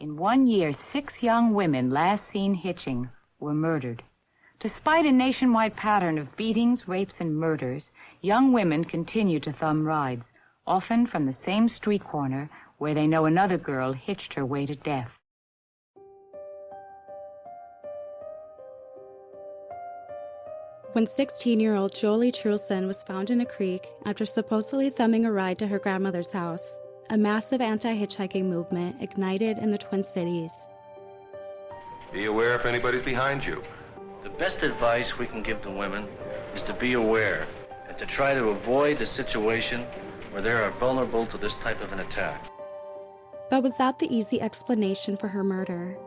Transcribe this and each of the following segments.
In 1 year, 6 young women last seen hitching were murdered. Despite a nationwide pattern of beatings, rapes, and murders, young women continue to thumb rides, often from the same street corner where they know another girl hitched her way to death. When 16-year-old Joli Truelson was found in a creek after supposedly thumbing a ride to her grandmother's house, a massive anti-hitchhiking movement ignited in the Twin Cities. Be aware if anybody's behind you. The best advice we can give to women is to be aware and to try to avoid a situation where they are vulnerable to this type of an attack. But was that the easy explanation for her murder?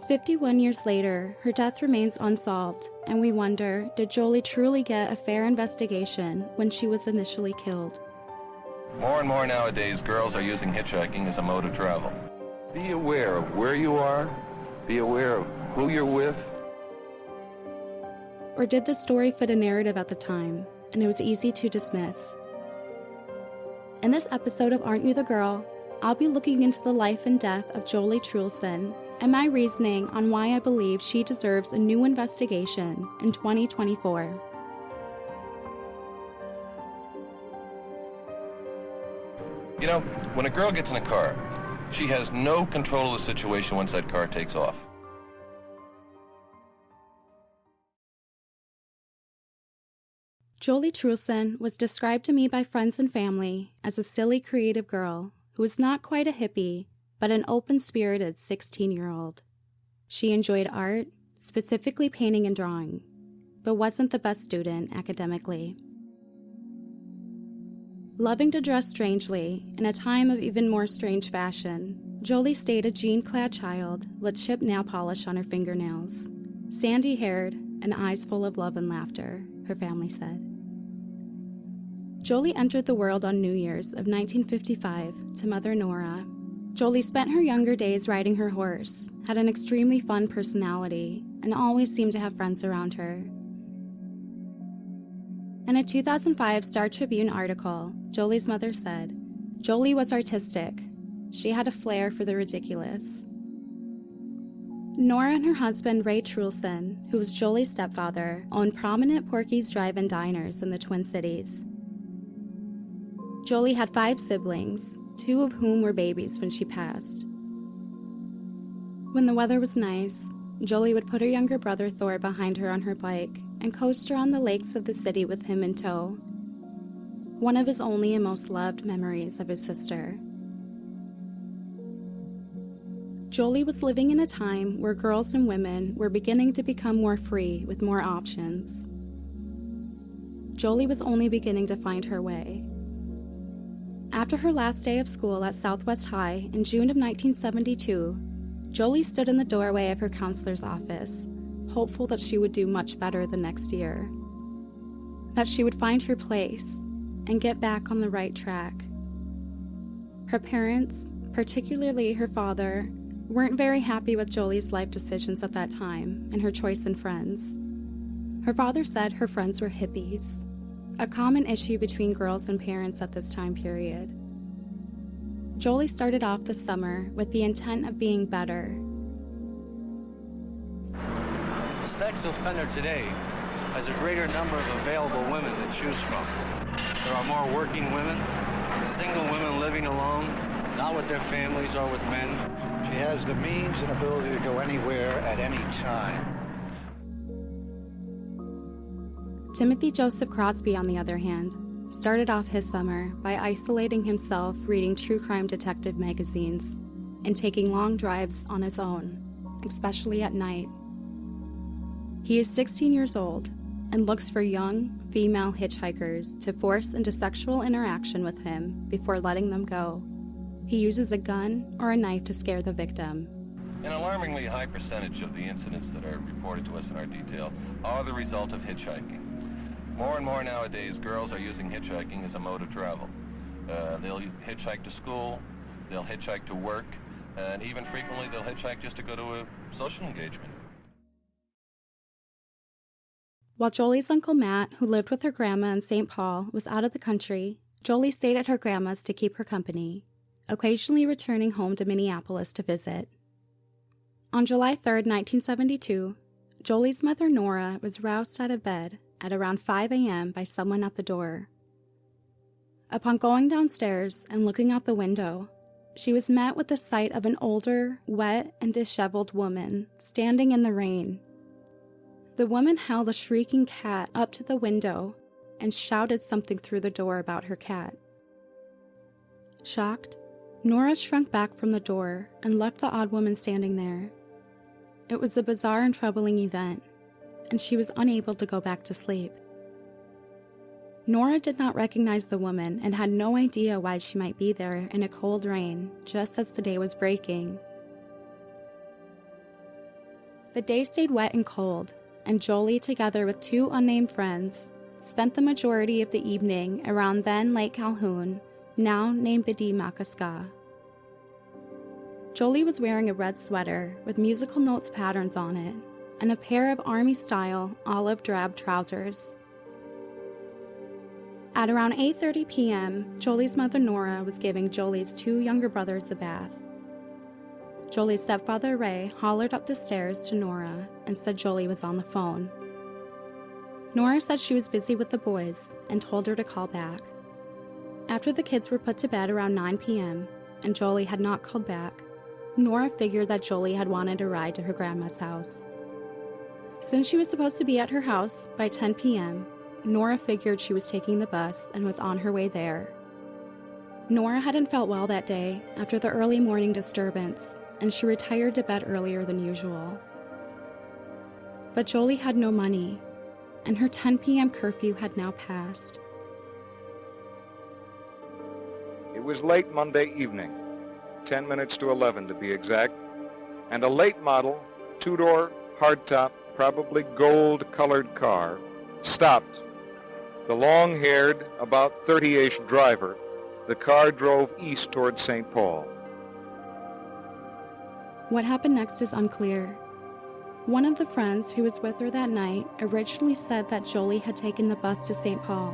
51 years later, her death remains unsolved, and we wonder, did Joli truly get a fair investigation when she was initially killed? More and more nowadays, girls are using hitchhiking as a mode of travel. Be aware of where you are. Be aware of who you're with. Or did the story fit a narrative at the time, and it was easy to dismiss? In this episode of Aren't You the Girl, I'll be looking into the life and death of Joli Truelson and my reasoning on why I believe she deserves a new investigation in 2024. You know, when a girl gets in a car, she has no control of the situation once that car takes off. Joli Truelson was described to me by friends and family as a silly, creative girl who was not quite a hippie, but an open-spirited 16-year-old. She enjoyed art, specifically painting and drawing, but wasn't the best student academically. Loving to dress strangely, in a time of even more strange fashion, Joli stayed a jean-clad child with chipped nail polish on her fingernails, sandy-haired, and eyes full of love and laughter, her family said. Joli entered the world on New Year's of 1955 to Mother Nora. Joli spent her younger days riding her horse, had an extremely fun personality, and always seemed to have friends around her. In a 2005 Star Tribune article, Joli's mother said, "Joli was artistic. She had a flair for the ridiculous." Nora and her husband, Ray Truelson, who was Joli's stepfather, owned prominent Porky's Drive-In diners in the Twin Cities. Joli had 5 siblings, 2 of whom were babies when she passed. When the weather was nice, Joli would put her younger brother Thor behind her on her bike and coast around the lakes of the city with him in tow. One of his only and most loved memories of his sister. Joli was living in a time where girls and women were beginning to become more free with more options. Joli was only beginning to find her way. After her last day of school at Southwest High in June of 1972, Joli stood in the doorway of her counselor's office, hopeful that she would do much better the next year. That she would find her place and get back on the right track. Her parents, particularly her father, weren't very happy with Joli's life decisions at that time and her choice in friends. Her father said her friends were hippies, a common issue between girls and parents at this time period. Joli started off the summer with the intent of being better. The sex offender today has a greater number of available women to choose from. There are more working women, single women living alone, not with their families or with men. She has the means and ability to go anywhere at any time. Timothy Joseph Crosby, on the other hand, started off his summer by isolating himself reading true crime detective magazines and taking long drives on his own, especially at night. He is 16 years old and looks for young, female hitchhikers to force into sexual interaction with him before letting them go. He uses a gun or a knife to scare the victim. An alarmingly high percentage of the incidents that are reported to us in our detail are the result of hitchhiking. More and more nowadays, girls are using hitchhiking as a mode of travel. They'll hitchhike to school, they'll hitchhike to work, and even frequently they'll hitchhike just to go to a social engagement. While Joli's Uncle Matt, who lived with her grandma in St. Paul, was out of the country, Joli stayed at her grandma's to keep her company, occasionally returning home to Minneapolis to visit. On July 3, 1972, Joli's mother Nora was roused out of bed at around 5 a.m. by someone at the door. Upon going downstairs and looking out the window, she was met with the sight of an older, wet, and disheveled woman standing in the rain. The woman held a shrieking cat up to the window and shouted something through the door about her cat. Shocked, Nora shrunk back from the door and left the odd woman standing there. It was a bizarre and troubling event, and she was unable to go back to sleep. Nora did not recognize the woman and had no idea why she might be there in a cold rain just as the day was breaking. The day stayed wet and cold, and Joli, together with two unnamed friends, spent the majority of the evening around then Lake Calhoun, now named Bidi Makaska. Joli was wearing a red sweater with musical notes patterns on it and a pair of army-style olive drab trousers. At around 8:30 p.m., Joli's mother Nora was giving Joli's two younger brothers a bath. Joli's stepfather Ray hollered up the stairs to Nora and said Joli was on the phone. Nora said she was busy with the boys and told her to call back. After the kids were put to bed around 9 p.m. and Joli had not called back, Nora figured that Joli had wanted a ride to her grandma's house. Since she was supposed to be at her house by 10 p.m., Nora figured she was taking the bus and was on her way there. Nora hadn't felt well that day after the early morning disturbance, and she retired to bed earlier than usual. But Joli had no money, and her 10 p.m. curfew had now passed. It was late Monday evening, 10 minutes to 11 to be exact, and a late model, two-door, hardtop, probably gold-colored car stopped. The long-haired, about 30-ish driver, the car drove east toward St. Paul. What happened next is unclear. One of the friends who was with her that night originally said that Joli had taken the bus to St. Paul.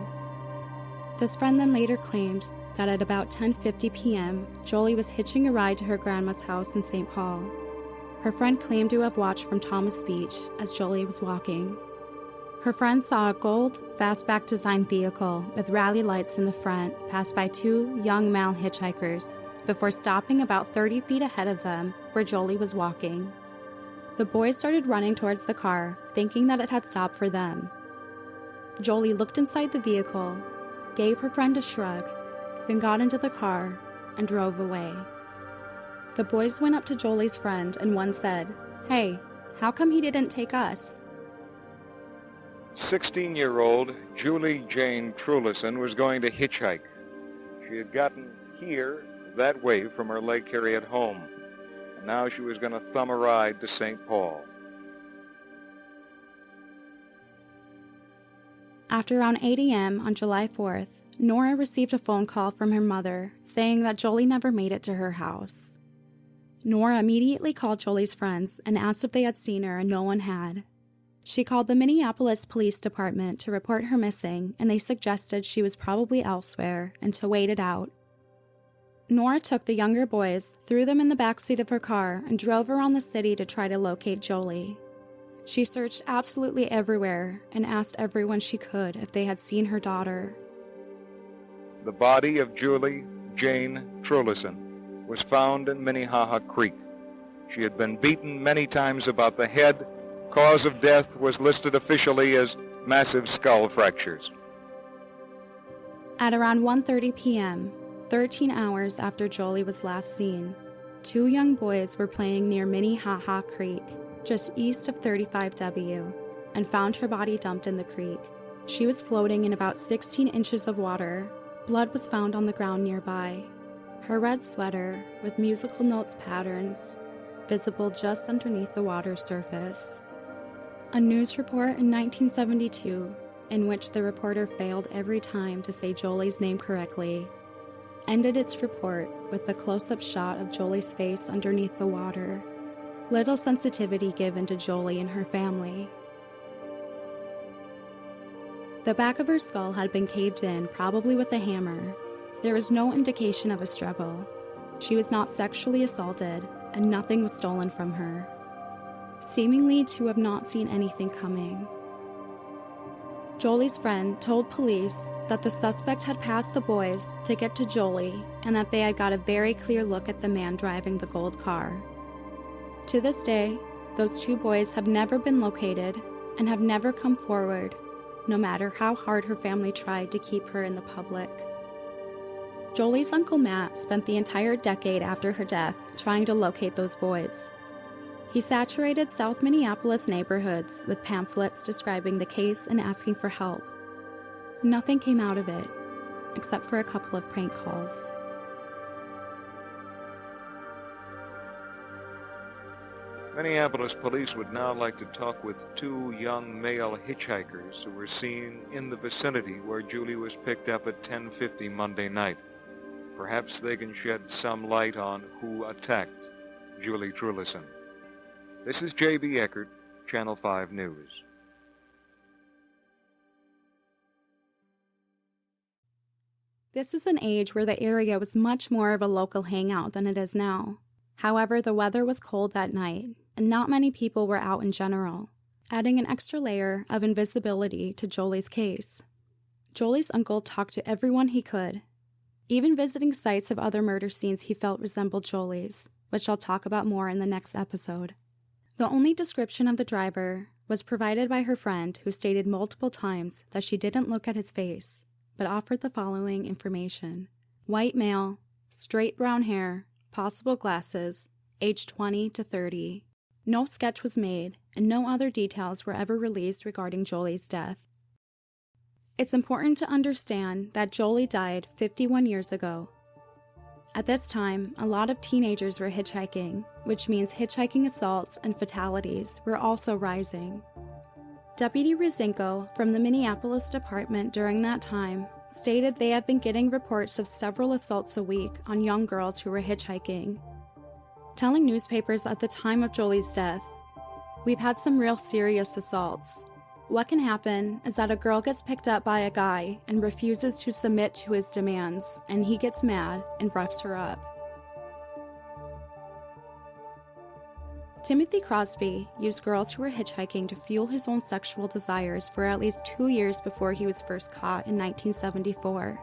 This friend then later claimed that at about 10:50 p.m., Joli was hitching a ride to her grandma's house in St. Paul. Her friend claimed to have watched from Thomas Beach as Joli was walking. Her friend saw a gold, fastback design vehicle with rally lights in the front pass by two young male hitchhikers before stopping about 30 feet ahead of them where Joli was walking. The boys started running towards the car, thinking that it had stopped for them. Joli looked inside the vehicle, gave her friend a shrug, then got into the car and drove away. The boys went up to Joli's friend and one said, "Hey, how come he didn't take us?" 16-year-old Joli Jane Truelson was going to hitchhike. She had gotten here that way from her Lake Harriet home, and now she was going to thumb a ride to St. Paul. After around 8 a.m. on July 4th, Nora received a phone call from her mother saying that Joli never made it to her house. Nora immediately called Joli's friends and asked if they had seen her, and no one had. She called the Minneapolis Police Department to report her missing, and they suggested she was probably elsewhere and to wait it out. Nora took the younger boys, threw them in the backseat of her car, and drove around the city to try to locate Joli. She searched absolutely everywhere and asked everyone she could if they had seen her daughter. The body of Joli Jane Truelson was found in Minnehaha Creek. She had been beaten many times about the head. Cause of death was listed officially as massive skull fractures. At around 1:30 p.m., 13 hours after Joli was last seen, two young boys were playing near Minnehaha Creek, just east of 35W, and found her body dumped in the creek. She was floating in about 16 inches of water. Blood was found on the ground nearby. Her red sweater, with musical notes patterns, visible just underneath the water's surface. A news report in 1972, in which the reporter failed every time to say Joli's name correctly, ended its report with a close-up shot of Joli's face underneath the water. Little sensitivity given to Joli and her family. The back of her skull had been caved in, probably with a hammer. There was no indication of a struggle. She was not sexually assaulted, and nothing was stolen from her. seemingly to have not seen anything coming. Joli's friend told police that the suspect had passed the boys to get to Joli and that they had got a very clear look at the man driving the gold car. To this day, those two boys have never been located and have never come forward, no matter how hard her family tried to keep her in the public. Joli's Uncle Matt spent the entire decade after her death trying to locate those boys. He saturated South Minneapolis neighborhoods with pamphlets describing the case and asking for help. Nothing came out of it, except for a couple of prank calls. Minneapolis police would now like to talk with two young male hitchhikers who were seen in the vicinity where Julie was picked up at 10:50 Monday night. Perhaps they can shed some light on who attacked Joli Truelson. This is J.B. Eckert, Channel 5 News. This is an age where the area was much more of a local hangout than it is now. However, the weather was cold that night, and not many people were out in general, adding an extra layer of invisibility to Joli's case. Joli's uncle talked to everyone he could, even visiting sites of other murder scenes he felt resembled Joli's, which I'll talk about more in the next episode. The only description of the driver was provided by her friend, who stated multiple times that she didn't look at his face, but offered the following information. White male, straight brown hair, possible glasses, age 20 to 30. No sketch was made, and no other details were ever released regarding Joli's death. It's important to understand that Joli died 51 years ago. At this time, a lot of teenagers were hitchhiking, which means hitchhiking assaults and fatalities were also rising. Deputy Ryzinko from the Minneapolis Department during that time stated they have been getting reports of several assaults a week on young girls who were hitchhiking. Telling newspapers at the time of Joli's death, "We've had some real serious assaults. What can happen is that a girl gets picked up by a guy and refuses to submit to his demands, and he gets mad and roughs her up." Timothy Crosby used girls who were hitchhiking to fuel his own sexual desires for at least 2 years before he was first caught in 1974.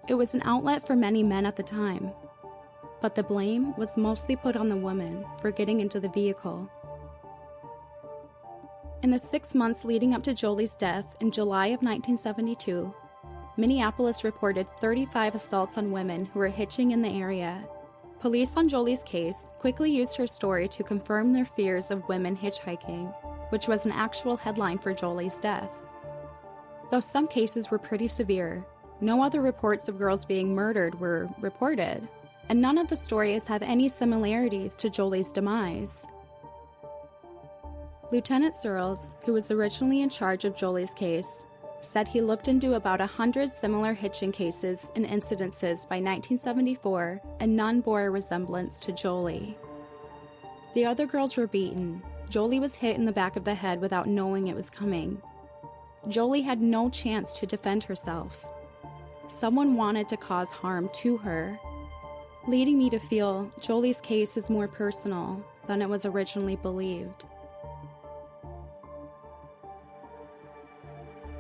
It was an outlet for many men at the time, but the blame was mostly put on the woman for getting into the vehicle. In the 6 months leading up to Joli's death in July of 1972, Minneapolis reported 35 assaults on women who were hitching in the area. Police on Joli's case quickly used her story to confirm their fears of women hitchhiking, which was an actual headline for Joli's death. Though some cases were pretty severe, no other reports of girls being murdered were reported, and none of the stories have any similarities to Joli's demise. Lieutenant Searles, who was originally in charge of Joli's case, said he looked into about 100 similar hitching cases and incidences by 1974, and none bore a resemblance to Joli. The other girls were beaten. Joli was hit in the back of the head without knowing it was coming. Joli had no chance to defend herself. Someone wanted to cause harm to her, leading me to feel Joli's case is more personal than it was originally believed.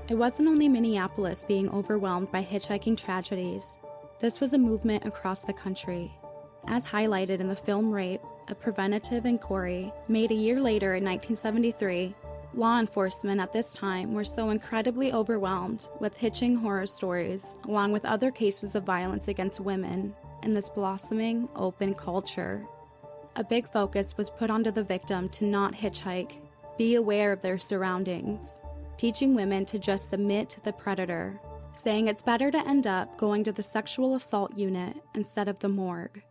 It wasn't only Minneapolis being overwhelmed by hitchhiking tragedies. This was a movement across the country. As highlighted in the film Rape, a preventative inquiry made a year later in 1973, law enforcement at this time were so incredibly overwhelmed with hitching horror stories, along with other cases of violence against women, in this blossoming, open culture. A big focus was put onto the victim to not hitchhike, be aware of their surroundings, teaching women to just submit to the predator, saying it's better to end up going to the sexual assault unit instead of the morgue.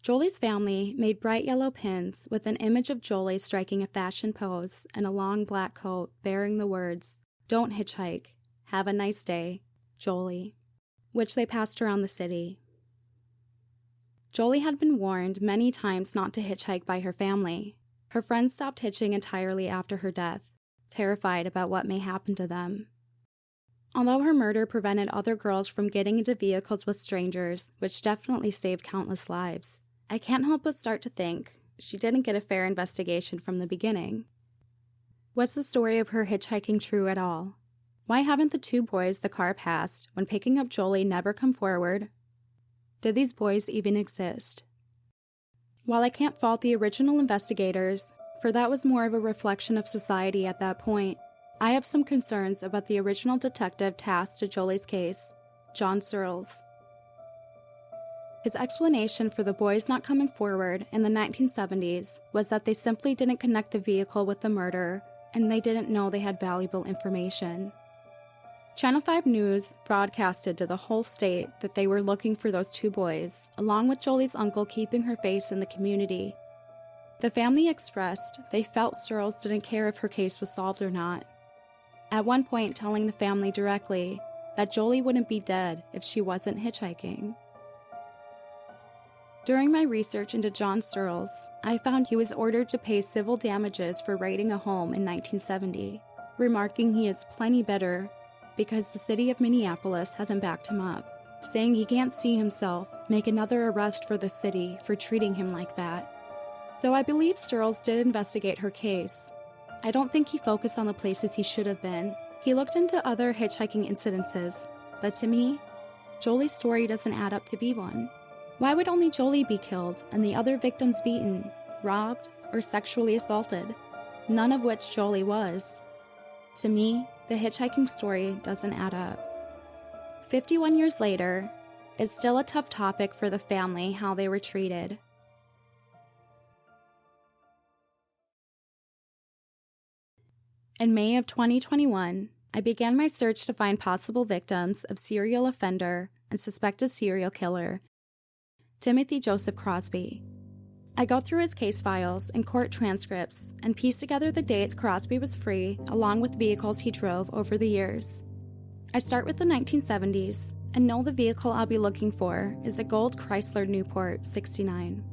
Joli's family made bright yellow pins with an image of Joli striking a fashion pose in a long black coat bearing the words, "Don't hitchhike, have a nice day, Joli," which they passed around the city. Joli had been warned many times not to hitchhike by her family. Her friends stopped hitching entirely after her death, terrified about what may happen to them. Although her murder prevented other girls from getting into vehicles with strangers, which definitely saved countless lives, I can't help but start to think she didn't get a fair investigation from the beginning. Was the story of her hitchhiking true at all? Why haven't the two boys the car passed when picking up Joli never come forward? Did these boys even exist? While I can't fault the original investigators, for that was more of a reflection of society at that point, I have some concerns about the original detective tasked to Joli's case, John Searles. His explanation for the boys not coming forward in the 1970s was that they simply didn't connect the vehicle with the murder, and they didn't know they had valuable information. Channel 5 News broadcasted to the whole state that they were looking for those two boys, along with Joli's uncle keeping her face in the community. The family expressed they felt Searles didn't care if her case was solved or not, at one point telling the family directly that Joli wouldn't be dead if she wasn't hitchhiking. During my research into John Searles, I found he was ordered to pay civil damages for raiding a home in 1970, remarking he is plenty bitter because the city of Minneapolis hasn't backed him up, saying he can't see himself make another arrest for the city for treating him like that. Though I believe Searles did investigate her case, I don't think he focused on the places he should have been. He looked into other hitchhiking incidences, but to me, Joli's story doesn't add up to be one. Why would only Joli be killed and the other victims beaten, robbed, or sexually assaulted, none of which Joli was? To me, the hitchhiking story doesn't add up. 51 years later, it's still a tough topic for the family how they were treated. In May of 2021, I began my search to find possible victims of serial offender and suspected serial killer Timothy Joseph Crosby. I go through his case files and court transcripts and piece together the dates Crosby was free along with vehicles he drove over the years. I start with the 1970s and know the vehicle I'll be looking for is a gold Chrysler Newport 69.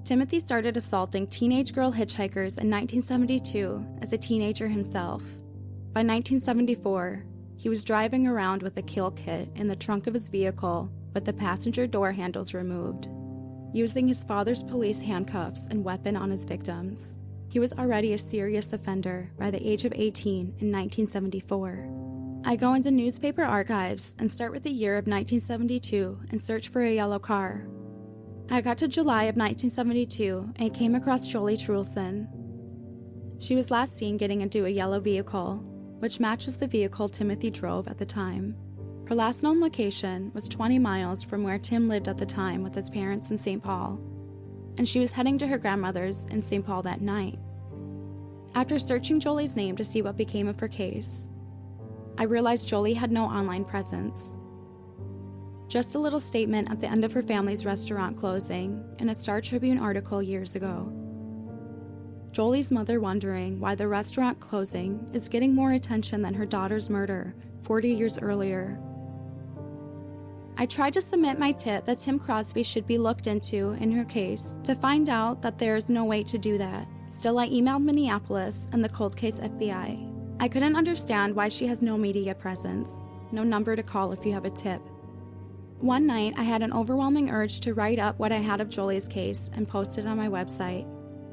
Timothy started assaulting teenage girl hitchhikers in 1972 as a teenager himself. By 1974, he was driving around with a kill kit in the trunk of his vehicle with the passenger door handles removed, using his father's police handcuffs and weapon on his victims. He was already a serious offender by the age of 18 in 1974. I go into newspaper archives and start with the year of 1972 and search for a yellow car. I got to July of 1972 and came across Joli Truelson. She was last seen getting into a yellow vehicle, which matches the vehicle Timothy drove at the time. Her last known location was 20 miles from where Tim lived at the time with his parents in St. Paul, and she was heading to her grandmother's in St. Paul that night. After searching Joli's name to see what became of her case, I realized Joli had no online presence. Just a little statement at the end of her family's restaurant closing in a Star Tribune article years ago. Joli's mother wondering why the restaurant closing is getting more attention than her daughter's murder 40 years earlier. I tried to submit my tip that Tim Crosby should be looked into in her case to find out that there is no way to do that. Still, I emailed Minneapolis and the cold case FBI. I couldn't understand why she has no media presence, no number to call if you have a tip. One night, I had an overwhelming urge to write up what I had of Joli's case and post it on my website.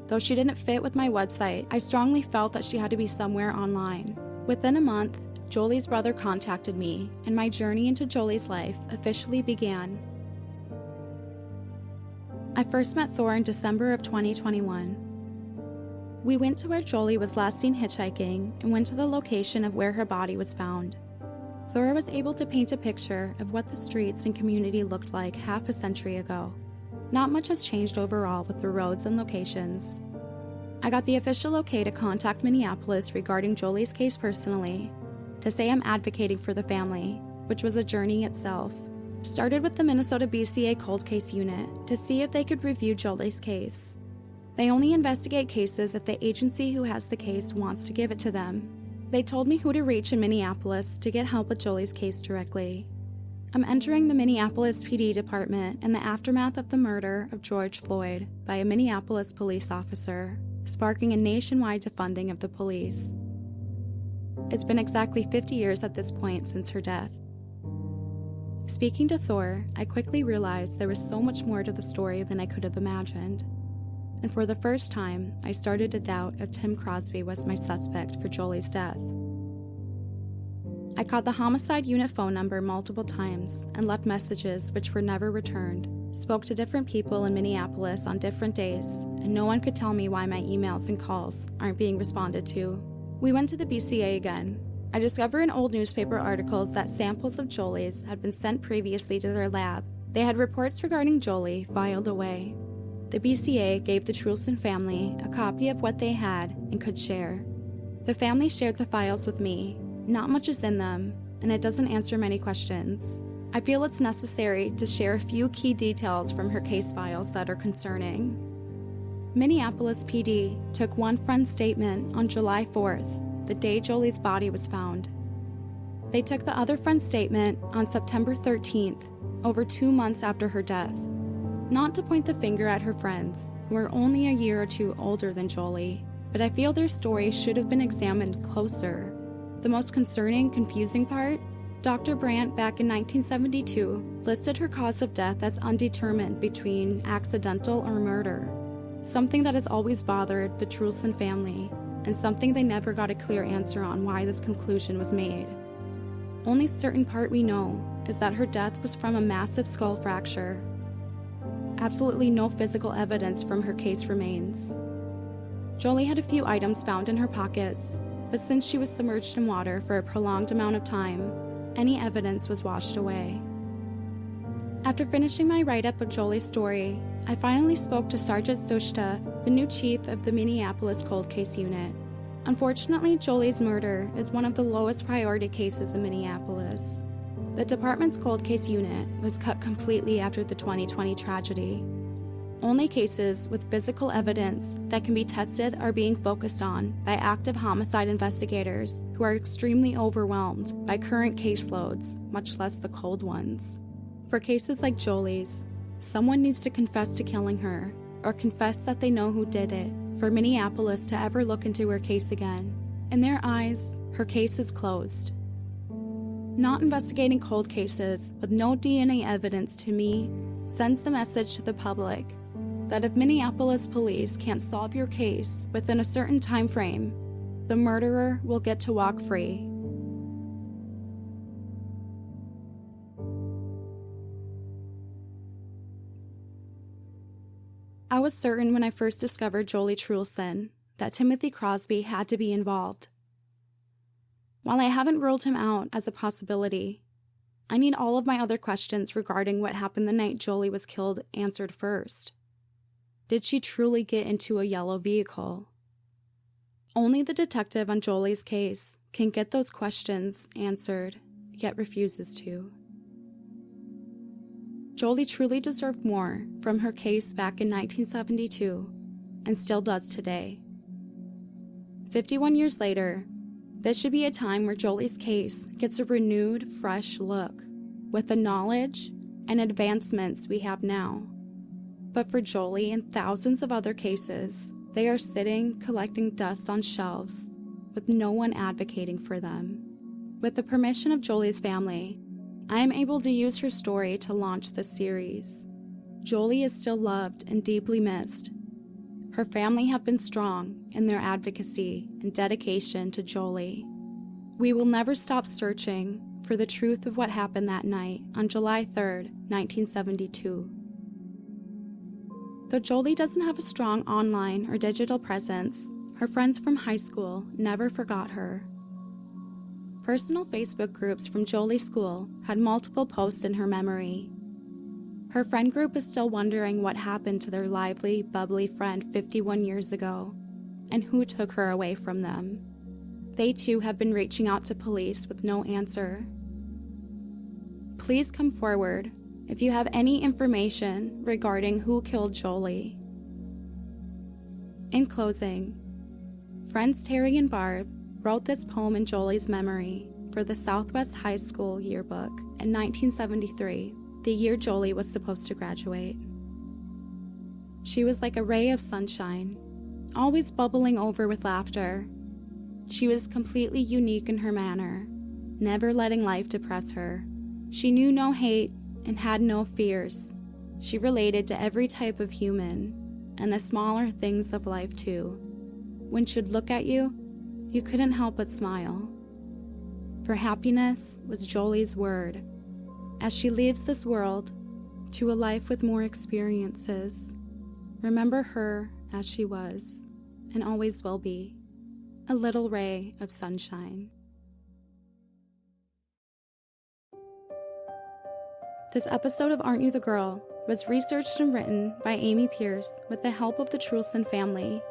Though she didn't fit with my website, I strongly felt that she had to be somewhere online. Within a month, Joli's brother contacted me, and my journey into Joli's life officially began. I first met Thor in December of 2021. We went to where Joli was last seen hitchhiking and went to the location of where her body was found. Thor was able to paint a picture of what the streets and community looked like half a century ago. Not much has changed overall with the roads and locations. I got the official okay to contact Minneapolis regarding Joli's case personally, to say I'm advocating for the family, which was a journey itself. Started with the Minnesota BCA Cold Case Unit to see if they could review Joli's case. They only investigate cases if the agency who has the case wants to give it to them. They told me who to reach in Minneapolis to get help with Joli's case directly. I'm entering the Minneapolis PD department in the aftermath of the murder of George Floyd by a Minneapolis police officer, sparking a nationwide defunding of the police. It's been exactly 50 years at this point since her death. Speaking to Thor, I quickly realized there was so much more to the story than I could have imagined. And for the first time, I started to doubt if Tim Crosby was my suspect for Joli's death. I called the homicide unit phone number multiple times and left messages which were never returned, spoke to different people in Minneapolis on different days, and no one could tell me why my emails and calls aren't being responded to. We went to the BCA again. I discovered in old newspaper articles that samples of Joli's had been sent previously to their lab. They had reports regarding Joli filed away. The BCA gave the Truelson family a copy of what they had and could share. The family shared the files with me. Not much is in them, and it doesn't answer many questions. I feel it's necessary to share a few key details from her case files that are concerning. Minneapolis PD took one friend's statement on July 4th, the day Joli's body was found. They took the other friend's statement on September 13th, over 2 months after her death. Not to point the finger at her friends, who are only a year or two older than Joli, but I feel their story should have been examined closer. The most concerning, confusing part? Dr. Brandt, back in 1972, listed her cause of death as undetermined between accidental or murder, something that has always bothered the Truelson family, and something they never got a clear answer on why this conclusion was made. Only certain part we know is that her death was from a massive skull fracture. Absolutely no physical evidence from her case remains. Joli had a few items found in her pockets, but since she was submerged in water for a prolonged amount of time, any evidence was washed away. After finishing my write-up of Joli's story, I finally spoke to Sergeant Sushta, the new chief of the Minneapolis Cold Case Unit. Unfortunately, Joli's murder is one of the lowest priority cases in Minneapolis. The department's cold case unit was cut completely after the 2020 tragedy. Only cases with physical evidence that can be tested are being focused on by active homicide investigators who are extremely overwhelmed by current caseloads, much less the cold ones. For cases like Joli's, someone needs to confess to killing her or confess that they know who did it for Minneapolis to ever look into her case again. In their eyes, her case is closed. Not investigating cold cases with no DNA evidence, to me, sends the message to the public that if Minneapolis police can't solve your case within a certain time frame, the murderer will get to walk free. I was certain when I first discovered Joli Truelson that Timothy Crosby had to be involved. While I haven't ruled him out as a possibility, I need all of my other questions regarding what happened the night Joli was killed answered first. Did she truly get into a yellow vehicle? Only the detective on Joli's case can get those questions answered, yet refuses to. Joli truly deserved more from her case back in 1972, and still does today. 51 years later, this should be a time where Joli's case gets a renewed, fresh look, with the knowledge and advancements we have now. But for Joli and thousands of other cases, they are sitting collecting dust on shelves with no one advocating for them. With the permission of Joli's family, I am able to use her story to launch this series. Joli is still loved and deeply missed. Her family have been strong in their advocacy and dedication to Joli. We will never stop searching for the truth of what happened that night on July 3rd, 1972. Though Joli doesn't have a strong online or digital presence, her friends from high school never forgot her. Personal Facebook groups from Joli's school had multiple posts in her memory. Her friend group is still wondering what happened to their lively, bubbly friend 51 years ago, and who took her away from them. They too have been reaching out to police with no answer. Please come forward if you have any information regarding who killed Joli. In closing, friends Terry and Barb wrote this poem in Joli's memory for the Southwest High School yearbook in 1973, the year Joli was supposed to graduate. She was like a ray of sunshine, always bubbling over with laughter. She was completely unique in her manner, never letting life depress her. She knew no hate and had no fears. She related to every type of human, and the smaller things of life too. When she'd look at you, you couldn't help but smile. For happiness was Joli's word. As she leaves this world to a life with more experiences, remember her as she was, and always will be, a little ray of sunshine. This episode of Aren't You the Girl was researched and written by Amy Pierce with the help of the Truelson family.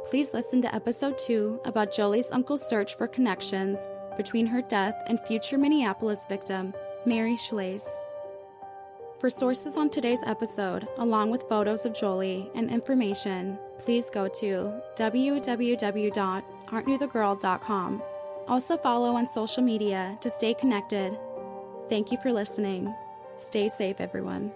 Please listen to episode 2 about Joli's uncle's search for connections between her death and future Minneapolis victim, Mary Schlase. For sources on today's episode, along with photos of Joli and information, please go to www.aren'tyouthegirl.com. Also follow on social media to stay connected. Thank you for listening. Stay safe, everyone.